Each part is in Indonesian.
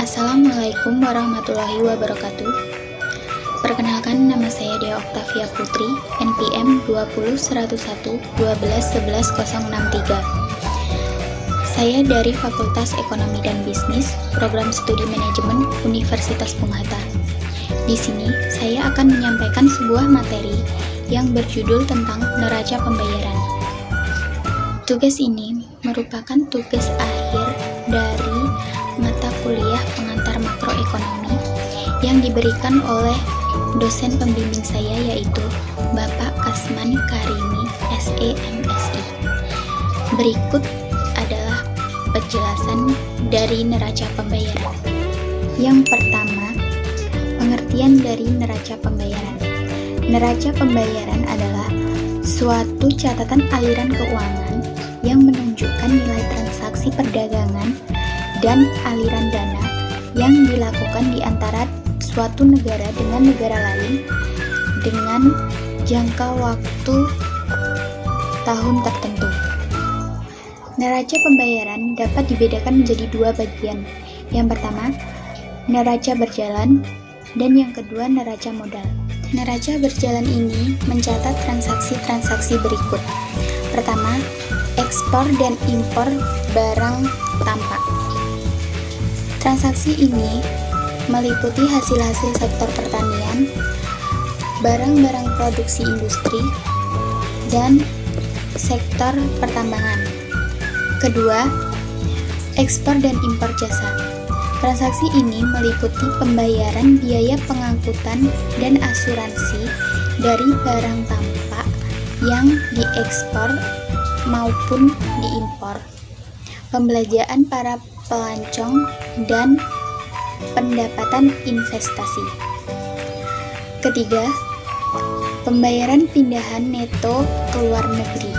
Assalamualaikum warahmatullahi wabarakatuh. Perkenalkan, nama saya Dea Oktavia Putri, NPM 201111121163. Saya dari Fakultas Ekonomi dan Bisnis, Program Studi Manajemen Universitas Bung Hatta. Di sini, saya akan menyampaikan sebuah materi yang berjudul tentang neraca pembayaran. Tugas ini merupakan tugas akhir dari mata kuliah pengantar makroekonomi yang diberikan oleh dosen pembimbing saya, yaitu Bapak Kasman Karimi, SE MSI. Berikut adalah penjelasan dari neraca pembayaran. Yang pertama, pengertian dari neraca pembayaran. Neraca pembayaran adalah suatu catatan aliran keuangan yang menunjukkan nilai transaksi perdagangan dan aliran dana yang dilakukan di antara suatu negara dengan negara lain dengan jangka waktu tahun tertentu. Neraca pembayaran dapat dibedakan menjadi dua bagian. Yang pertama, neraca berjalan, dan yang kedua, neraca modal. Neraca berjalan ini mencatat transaksi-transaksi berikut. Pertama, ekspor dan impor barang tampak. Transaksi ini meliputi hasil-hasil sektor pertanian, barang-barang produksi industri, dan sektor pertambangan. Kedua, ekspor dan impor jasa. Transaksi ini meliputi pembayaran biaya pengangkutan dan asuransi dari barang tampak yang diekspor maupun diimpor, pembelanjaan para pelancong, dan pendapatan investasi. Ketiga, pembayaran pindahan neto ke luar negeri.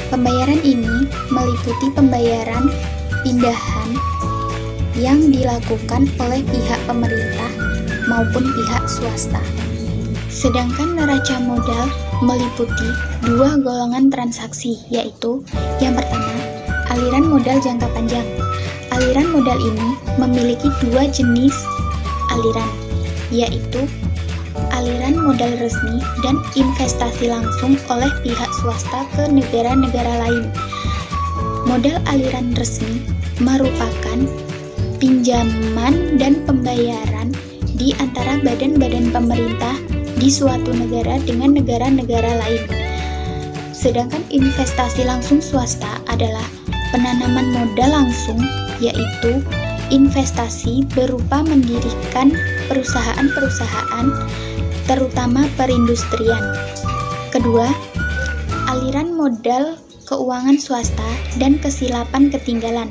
Pembayaran ini meliputi pembayaran pindahan yang dilakukan oleh pihak pemerintah maupun pihak swasta. Sedangkan neraca modal meliputi dua golongan transaksi, yaitu yang pertama, aliran modal jangka panjang. Aliran modal ini memiliki dua jenis aliran, yaitu aliran modal resmi dan investasi langsung oleh pihak swasta ke negara-negara lain. Modal aliran resmi merupakan pinjaman dan pembayaran di antara badan-badan pemerintah di suatu negara dengan negara-negara lain. Sedangkan investasi langsung swasta adalah penanaman modal langsung, yaitu investasi berupa mendirikan perusahaan-perusahaan, terutama perindustrian. Kedua, aliran modal keuangan swasta dan kesilapan ketinggalan.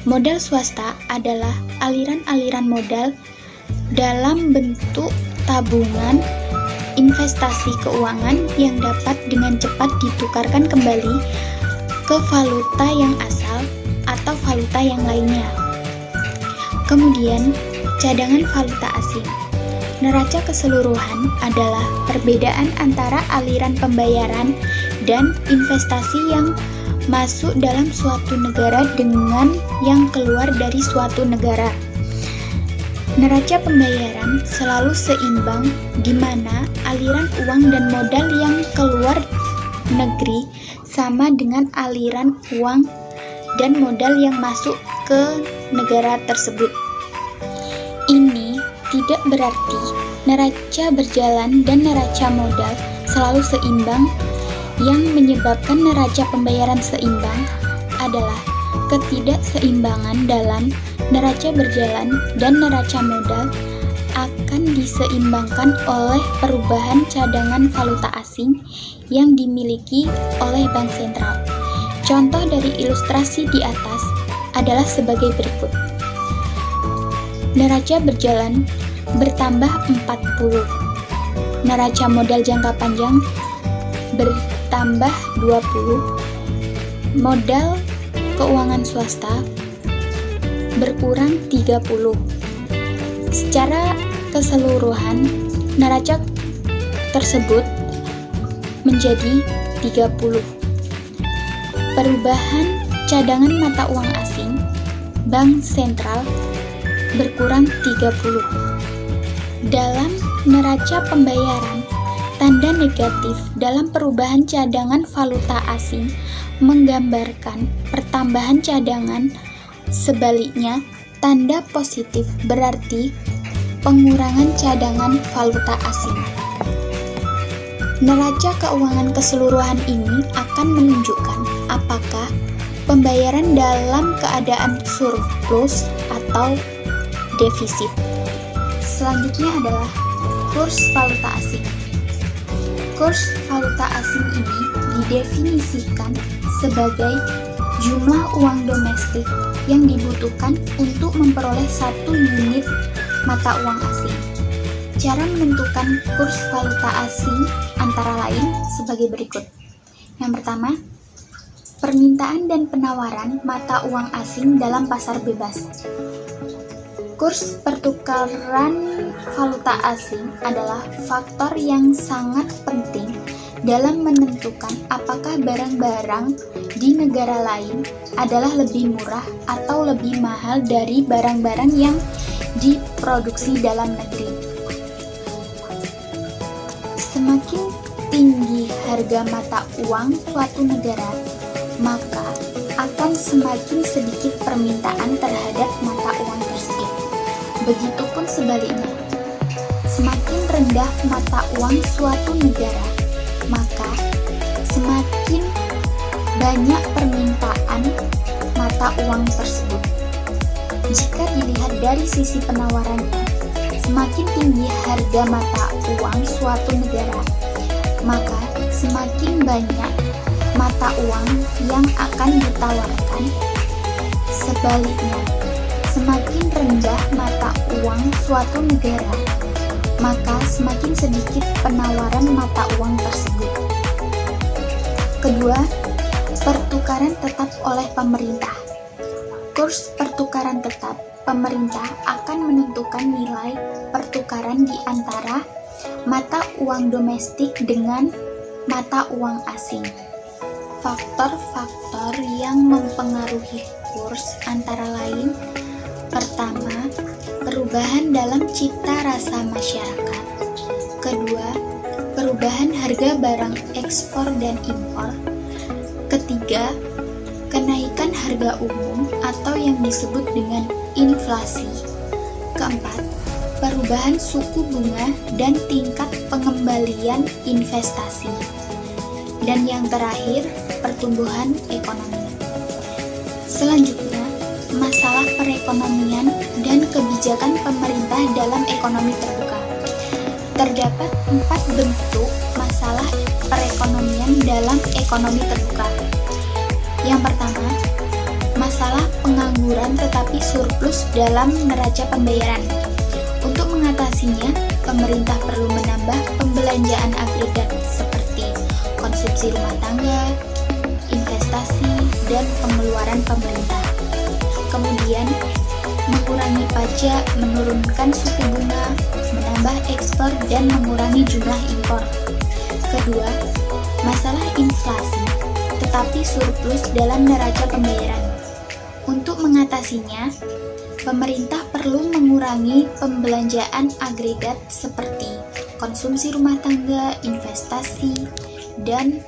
Modal swasta adalah aliran-aliran modal dalam bentuk tabungan investasi keuangan yang dapat dengan cepat ditukarkan kembali ke valuta yang asal atau valuta yang lainnya. Kemudian, cadangan valuta asing. Neraca keseluruhan adalah perbedaan antara aliran pembayaran dan investasi yang masuk dalam suatu negara dengan yang keluar dari suatu negara. Neraca pembayaran selalu seimbang, di mana aliran uang dan modal yang keluar negeri sama dengan aliran uang dan modal yang masuk ke negara tersebut. Ini tidak berarti neraca berjalan dan neraca modal selalu seimbang. Yang menyebabkan neraca pembayaran seimbang adalah ketidakseimbangan dalam neraca berjalan dan neraca modal akan diseimbangkan oleh perubahan cadangan valuta asing yang dimiliki oleh bank sentral. Contoh dari ilustrasi di atas adalah sebagai berikut. Neraca berjalan bertambah 40. Neraca modal jangka panjang bertambah 20. Modal keuangan swasta berkurang 30. Secara keseluruhan, neraca tersebut menjadi 30. Perubahan cadangan mata uang asing bank sentral berkurang 30. Dalam neraca pembayaran, tanda negatif dalam perubahan cadangan valuta asing menggambarkan pertambahan cadangan. Sebaliknya, tanda positif berarti pengurangan cadangan valuta asing. Neraca keuangan keseluruhan ini akan menunjukkan apakah pembayaran dalam keadaan surplus atau defisit. Selanjutnya adalah kurs valuta asing. Kurs valuta asing ini didefinisikan sebagai jumlah uang domestik yang dibutuhkan untuk memperoleh satu unit mata uang asing. Cara menentukan kurs valuta asing antara lain sebagai berikut. Yang pertama, permintaan dan penawaran mata uang asing dalam pasar bebas. Kurs pertukaran valuta asing adalah faktor yang sangat penting dalam menentukan apakah barang-barang di negara lain adalah lebih murah atau lebih mahal dari barang-barang yang diproduksi dalam negeri. Semakin tinggi harga mata uang suatu negara, maka akan semakin sedikit permintaan terhadap mata uang tersebut. Begitupun sebaliknya, semakin rendah mata uang suatu negara, maka semakin banyak permintaan mata uang tersebut. Jika dilihat dari sisi penawarannya, semakin tinggi harga mata uang suatu negara, maka semakin banyak mata uang yang akan ditawarkan. Sebaliknya, semakin rendah mata uang suatu negara, maka semakin sedikit penawaran mata uang tersebut. Kedua, pertukaran tetap oleh pemerintah. Kurs pertukaran tetap, pemerintah akan menentukan nilai pertukaran di antara mata uang domestik dengan mata uang asing. Faktor-faktor yang mempengaruhi kurs antara lain: pertama, perubahan dalam cita rasa masyarakat. Kedua, perubahan harga barang ekspor dan impor. Ketiga, kenaikan harga umum atau yang disebut dengan inflasi. Keempat, perubahan suku bunga dan tingkat pengembalian investasi. Dan yang terakhir, pertumbuhan ekonomi. Selanjutnya, masalah perekonomian dan kebijakan pemerintah dalam ekonomi terbuka. Terdapat 4 bentuk masalah perekonomian dalam ekonomi terbuka. Yang pertama, masalah pengangguran tetapi surplus dalam neraca pembayaran. Untuk mengatasinya, pemerintah perlu menambah pembelanjaan agregat seperti konsumsi rumah tangga, investasi, dan pengeluaran pemerintah. Kemudian, mengurangi pajak, menurunkan suku bunga, menambah ekspor, dan mengurangi jumlah impor. Kedua, masalah inflasi, tetapi surplus dalam neraca pembayaran. Untuk mengatasinya, pemerintah perlu mengurangi pembelanjaan agregat seperti konsumsi rumah tangga, investasi, dan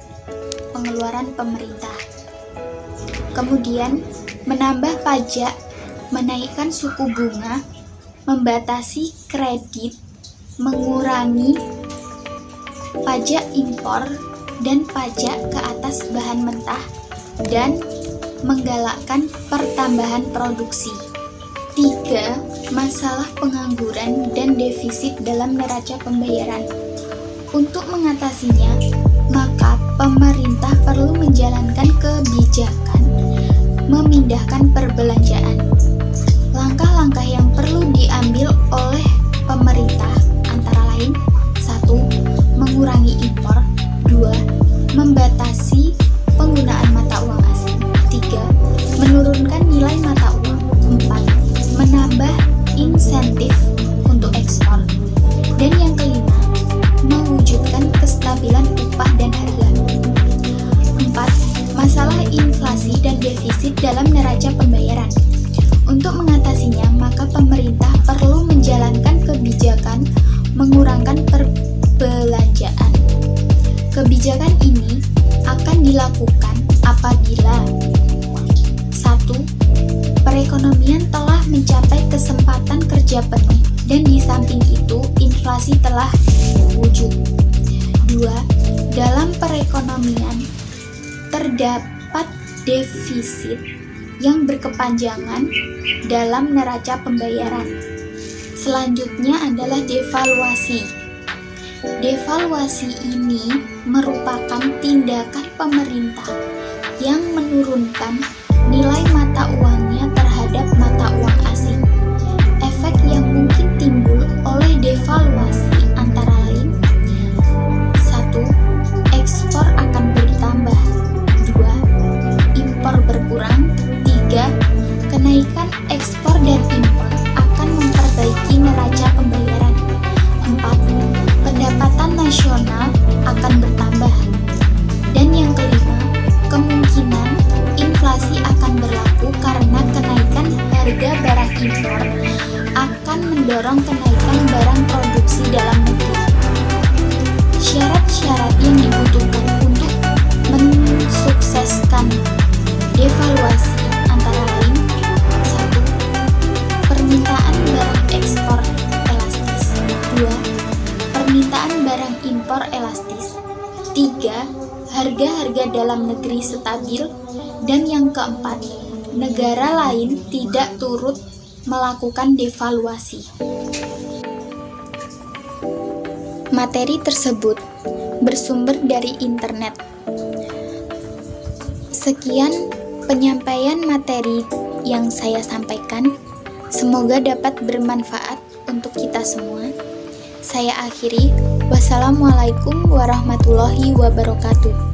pengeluaran pemerintah. Kemudian, menambah pajak, menaikkan suku bunga, membatasi kredit, mengurangi pajak impor dan pajak ke atas bahan mentah, dan menggalakkan pertambahan produksi. 3. Masalah pengangguran dan defisit dalam neraca pembayaran. Untuk mengatasinya, maka pemerintah perlu menjalankan kebijakan memindahkan perbelanjaan. Langkah-langkah yang perlu diambil oleh pemerintah antara lain: 1. Mengurangi impor. 2. Membatasi penggunaan mata uang asing. 3. Menurunkan nilai mata uang. 4. Menambah insentif untuk ekspor. Dan yang kelima, mewujudkan kestabilan upah dan harga. 4. Masalah inflasi dan defisit dalam neraca pembayaran. Kebijakan ini akan dilakukan apabila 1. Perekonomian telah mencapai kesempatan kerja penuh dan di samping itu inflasi telah wujud. 2. Dalam perekonomian terdapat defisit yang berkepanjangan dalam neraca pembayaran. Selanjutnya adalah devaluasi. Devaluasi ini merupakan tindakan pemerintah yang menurunkan nilai mata uangnya terhadap mata uang asing. Efek yang mungkin timbul oleh devaluasi antara lain: 1. Ekspor akan bertambah. 2. Impor berkurang. 3. Kenaikan ekspor dan impor akan memperbaiki neraca pembayaran. 4. Pendapatan nasional akan bertambah. Dan yang kelima, kemungkinan inflasi akan berlaku karena kenaikan harga barang impor akan mendorong kenaikan barang produksi dalam negeri. Syarat-syarat yang dibutuhkan untuk mensukseskan devaluasi antara lain: 1. Permintaan barang ekspor elastis. 2. Permintaan barang impor elastis. 3. Harga-harga dalam negeri stabil. Dan yang keempat, negara lain tidak turut melakukan devaluasi. Materi tersebut bersumber dari internet. Sekian penyampaian materi yang saya sampaikan. Semoga dapat bermanfaat untuk kita semua. Saya akhiri. Wassalamualaikum warahmatullahi wabarakatuh.